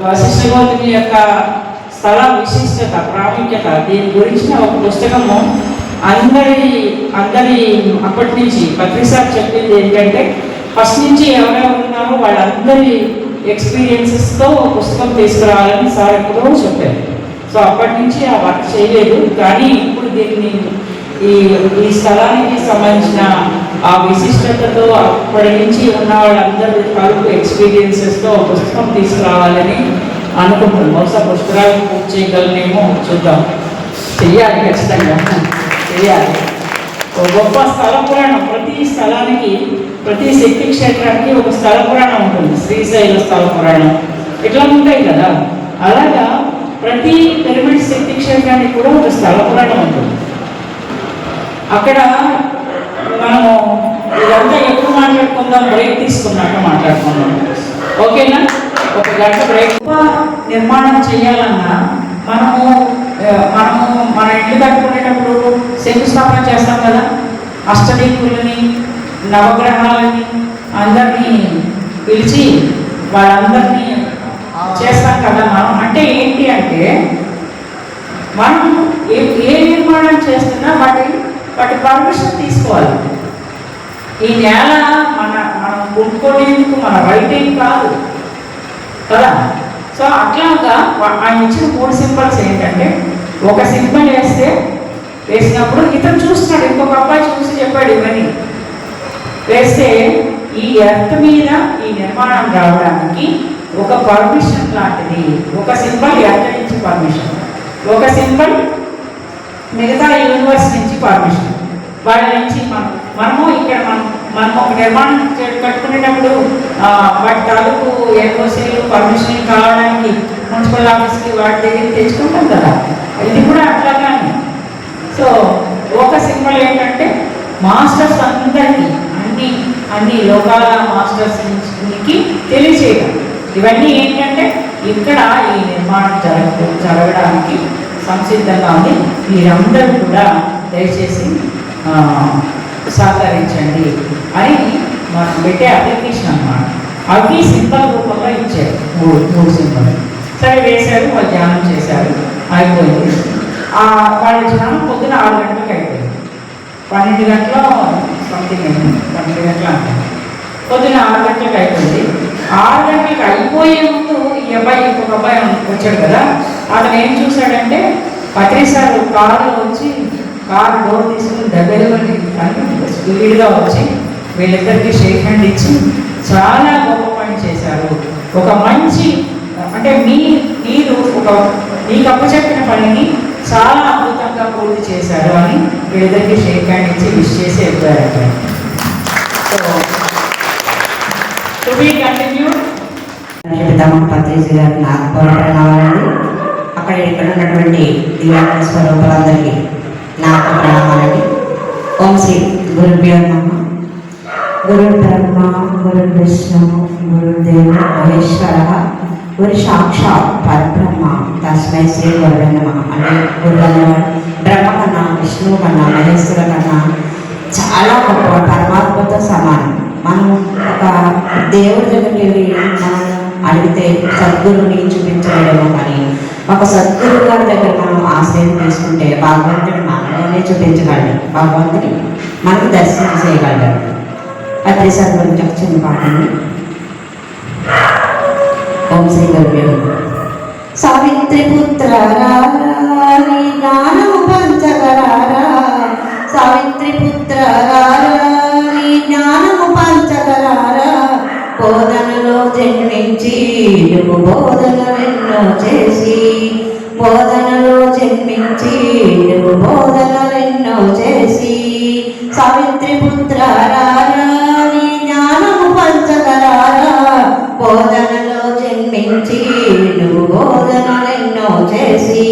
వశిష్ఠ గౌతమి యొక్క స్థల విశిష్టత, ప్రాముఖ్యత దీని గురించిన ఒక పుస్తకము అందరి అప్పటి నుంచి పత్రిసార్ చెప్పింది ఏంటంటే, ఫస్ట్ నుంచి ఎవరెవరు ఉన్నారో వాళ్ళందరి ఎక్స్పీరియన్సెస్తో పుస్తకం తీసుకురావాలని సార్ ఎప్పుడో చెప్పారు. సో అప్పటి నుంచి ఆ వర్క్ చేయలేదు, కానీ ఇప్పుడు దీన్ని ఈ స్థలానికి సంబంధించిన ఆ విశిష్టతతో అప్పటి నుంచి ఉన్న వాళ్ళందరి తాలూకు ఎక్స్పీరియన్సెస్తో పుస్తకం తీసుకురావాలని అనుకుంటున్నాం. బహుశా పుస్తకాలు పూర్తి చేయగలనేమో చూద్దాం. చెయ్యాలి, ఖచ్చితంగా చెయ్యాలి. ఒక గొప్ప స్థల పురాణం, ప్రతి స్థలానికి, ప్రతి శక్తి క్షేత్రానికి ఒక స్థల పురాణం ఉంటుంది. శ్రీశైల స్థల పురాణం ఇట్లా ఉంటాయి కదా, అలాగా ప్రతి పిరమిడ్ శక్తి క్షేత్రానికి కూడా ఒక స్థల పురాణం ఉంటుంది. అక్కడ మనము ఇదంతా ఎప్పుడు మాట్లాడుకుందాం, బ్రేక్ తీసుకున్నాక మాట్లాడుకుందాం, ఓకేనా? ఒక గంట బ్రేక్. నిర్మాణం చేయాలన్నా మనము మన ఇల్లు కట్టుకునేటప్పుడు శంకుస్థాపన చేస్తాం కదా, అష్టదీపులని, నవగ్రహాలని అందరినీ పిలిచి వాళ్ళందరినీ చేస్తాం కదా మనం. అంటే ఏంటి అంటే, మనం ఏ నిర్మాణం చేస్తున్నా వాటి పర్మిషన్ తీసుకోవాలి. ఈ నేల మనం కొనుక్కోలేందుకు మన రైట్ ఏం కాదు కదా. సో అట్లాగా ఆయన ఇచ్చిన 3 సింబల్స్ ఏంటంటే, ఒక సింబల్ వేసినప్పుడు ఇతను చూస్తున్నాడు, ఇంకొక అబ్బాయి చూసి చెప్పాడు ఇవన్నీ వేస్తే ఈ ఎర్త్ మీద ఈ నిర్మాణం రావడానికి ఒక పర్మిషన్ లాంటిది. ఒక సింబల్ ఎర్త్ నుంచి పర్మిషన్, ఒక సింబల్ మిగతా యూనివర్స్ నుంచి పర్మిషన్. వాళ్ళ నుంచి మనము ఇక్కడ మనం ఒక నిర్మాణం కట్టుకునేటప్పుడు వాటి తాలూకు ఎన్ఓసీలు పర్మిషన్ కావడానికి మున్సిపల్ ఆఫీస్కి వాటి దగ్గర తెచ్చుకుంటాం కదా, ఇది కూడా అట్లాగానే. సో ఒక సింబల్ ఏంటంటే మాస్టర్స్ అందరికీ, అన్ని లోకాల మాస్టర్స్కి తెలియచేయడం. ఇవన్నీ ఏంటంటే ఇక్కడ ఈ నిర్మాణం జరగడానికి సంసిద్ధంగా ఉంది, మీరందరూ కూడా దయచేసి సహకరించండి అని మనం పెట్టే అప్లికేషన్ అన్నమాట. అవి సింబల్ రూపంలో ఇచ్చారు, మూడు సింబల్. సరే వేశారు, వాళ్ళు ధ్యానం చేశారు, అయిపోయింది. వాళ్ళ ధ్యానం పొద్దున 6 గంటలకు అయిపోయింది. 12 గంటల సంథింగ్ అయింది, 12 గంటల అంటారు. పొద్దున 6 గంటలకు అయిపోయింది. 6 గంటలకు అయిపోయే ముందు ఈ అబ్బాయి, ఇంకొక అబ్బాయి వచ్చాడు కదా, అతను ఏం చూశాడంటే, పత్రిసారు కారులో వచ్చి కారు డోర్ తీసుకుని దగ్గరగా స్పీడ్గా వచ్చి వీళ్ళిద్దరికి షేక్ హ్యాండ్ ఇచ్చి చాలా గొప్ప పని చేశారు. ఒక మంచి అంటే మీరు మీకు అప్పచెప్పిన పనిని చాలా అద్భుతంగా పూర్తి చేశారు అని వీళ్ళిద్దరికి షేక్ హ్యాండ్ ఇచ్చి విష్ చేసి వెళ్ళారు. So to be continued. Patriji గారు నాకు పోరాటం కావాలండి. అక్కడ ఇక్కడ ఉన్నటువంటి దివ్యాంగ స్వరూపాలందరికీ నాకు ప్రణామాలండి. ఓం శ్రీ గురుభ్యో నమః. గురు బ్రహ్మ, గురు విష్ణు, గురుదేవ మహేశ్వర, గురు సాక్షాత్ పరబ్రహ్మ, తస్మై శ్రీ గురువే నమః. అంటే గురు అన్నవాడు బ్రహ్మ కన్నా, విష్ణువు కన్నా, మహేశ్వర కన్నా చాలా గొప్ప పరమాత్మతో సమానం. మనం ఒక దేవుడి దగ్గరికి వెళ్ళి మనం అడిగితే సద్గురుని చూపించలేమో, కానీ ఒక సద్గురు గారి దగ్గర మనం ఆశ్రయం తీసుకుంటే భగవంతుడు మనలోనే చూపించగలడు, భగవంతుని మనకు దర్శనం చేయగలడు. పత్రిసార్ గురించి ఒక చిన్న పాటండి. ఓం శ్రీ గురుభ్యో. సావిత్రి పుత్ర జ్ఞానము పంచగరారా, సావిత్రి పుత్ర నీ జ్ఞానము పంచగరారా, బోధనలో జన్మించి నువ్వు బోధనలెన్నో చేసి, బోధనలో జన్మించి నువ్వు బోధనలెన్నో చేసి, సావిత్రి పుత్ర నీ జ్ఞానము పంచగరారా, బోధనలో జన్మించి నువ్వు బోధనలెన్నో చేసి,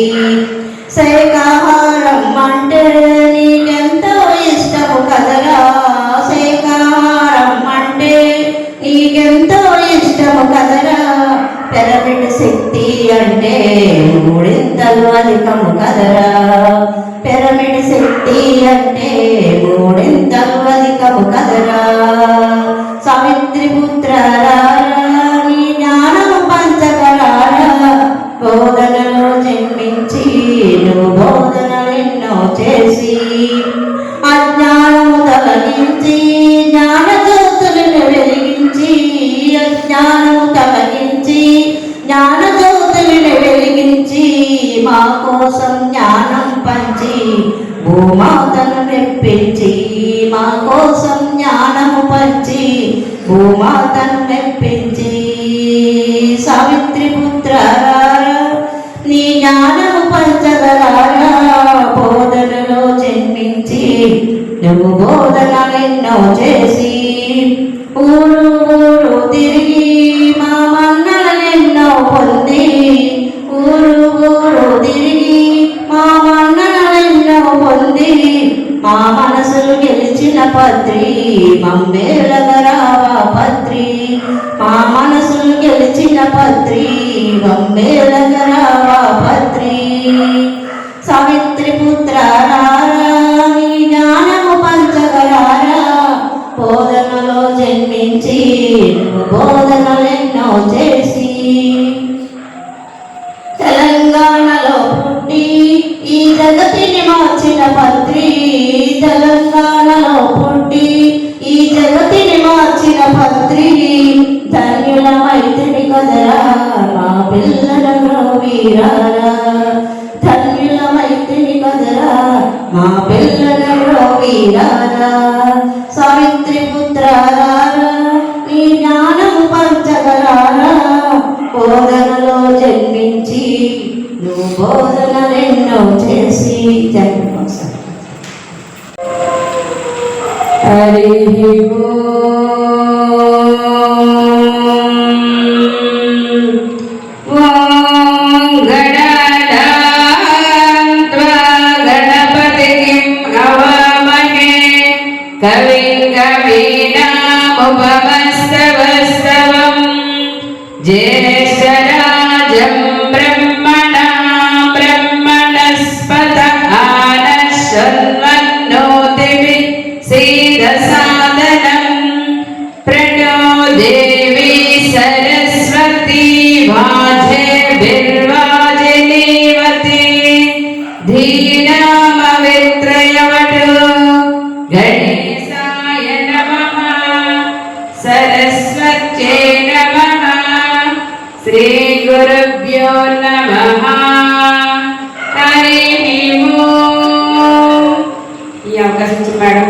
శాకాహారం అంటే నీకెంతో ఇష్టము కదరా, శాకాహారం అంటే నీకెంతో ఇష్టము కదరా, పిరమిడ్ శక్తి అంటే 3 అధికము కదరా, పిరమిడ్ శక్తి అంటే 3 అధికము కదరా, సావిత్రి పుత్ర నీ జ్ఞానము పంచగరారా, చేసి అజ్ఞానము తొలగించి జ్ఞానజ్యోతులను వెలిగించి అజ్ఞానము తొలగించి జ్ఞానజ్యోతులను వెలిగించి మా కోసం జ్ఞానం పంచి భూమాతను మెప్పించి మా కోసం జ్ఞానము పంచి భూమాతను మెప్పించి సావిత్రి పుత్రారా నీ జ్ఞానము పంచగలారా బోధనలో జన్మించి నువ్వు బోధనలెన్నో చేసి ఊరు ఊరు తిరిగి మా మన్నలెన్నో పొంది ఊరు ఊరు తిరిగి మా మన్నలెన్నో పొంది మా మనసులు గెలిచిన పత్రి మమ్మేలగరావా పత్రి మా మనసులు గెలిచిన పత్రి మమ్మేలగరావా పత్రి సావిత్రి పుత్రారా నీ జ్ఞానము పంచగలారా బోధనలో జన్మించి బోధనలెన్నో చేసి తెలంగాణలో పుట్టి ఈ జగతిని మార్చిన పత్రి తెలంగాణలో పుట్టి ఈ జగతిని మార్చిన పత్రి ధన్యుల మైత్రిని కదరా మా పిల్లలలో వీరారా ధన్యుల మైత్రిని కదరా మా పిల్లలలో వీరారా సావిత్రి పుత్రారా నీ జ్ఞానము పంచగలారా బోధనలో జన్మించి నువ్వు బోధనలెన్నో చేసి జన్మోత్సవం హరి కవిం కవీనాముపమస్తవస్తవం జ్యేష్ఠరాజం బ్రహ్మణా బ్రహ్మణస్పత ఆనశృణ్వన్నోతిభిः सीदसादनं प्रणो देवी सरस्वती वाजेभिर्वाजिनीवती धीनामवित्रयवटो गणेशाय नमः सरस्वत्यै नमः श्रीगुरुभ्यो नमः हरिः ओम्। ఈ అవకాశం ఇచ్చిన మేడం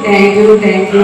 థ్యాంక్ యూ.